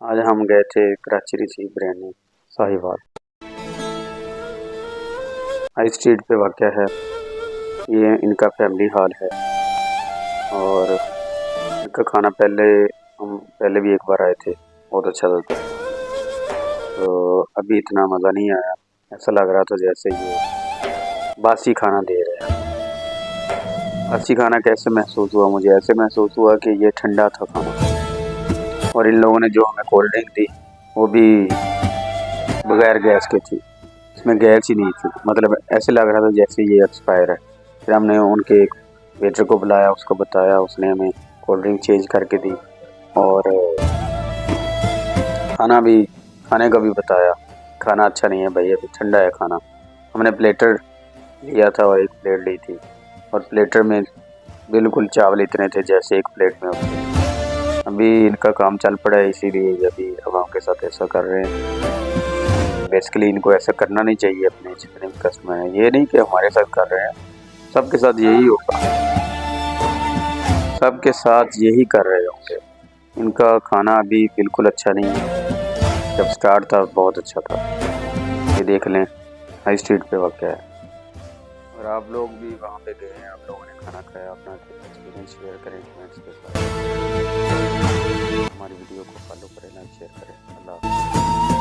आज हम गए थे Karachi receive biryani Sahiwal. High street पे वाक़या है। ये इनका फैमिली हॉल है और इनका खाना हम पहले भी एक बार आए थे, बहुत अच्छा था। तो अभी इतना मज़ा नहीं आया, ऐसा लग रहा था जैसे ये बासी खाना दे रहे हैं। बासी खाना कैसे महसूस हुआ मुझे? ऐसे महसूस हुआ कि ये ठंडा था खाना। और इन लोगों ने जो हमें कोल्ड ड्रिंक दी वो भी बगैर गैस की थी, इसमें गैस ही नहीं थी। मतलब ऐसे लग रहा था जैसे ये एक्सपायर है। फिर हमने उनके एक वेटर को बुलाया, उसको बताया, उसने हमें कोल्ड ड्रिंक चेंज करके दी और खाने का भी बताया, खाना अच्छा नहीं है भाई, अभी ठंडा है खाना। हमने प्लेटर लिया था और एक प्लेट ली थी और प्लेटर में बिल्कुल चावल इतने थे जैसे एक प्लेट में होते हैं। अभी इनका काम चल पड़ा है, इसीलिए अभी अवाम के साथ ऐसा कर रहे हैं। बेसिकली इनको ऐसा करना नहीं चाहिए। अपने जितने भी कस्टमर हैं, ये नहीं कि हमारे साथ कर रहे हैं, सबके साथ यही होगा, सबके साथ यही कर रहे होंगे। इनका खाना अभी बिल्कुल अच्छा नहीं है, जब स्टार्ट था बहुत अच्छा था। ये देख लें, हाई स्ट्रीट पे वाक़या है। और आप लोग भी वहाँ पे गए हैं, आप लोगों ने खाना खाया, अपना एक्सपीरियंस शेयर करें कमेंट्स के साथ। हमारी वीडियो को फॉलो करें, लाइक शेयर करें। अल्लाह हाफ़िज़।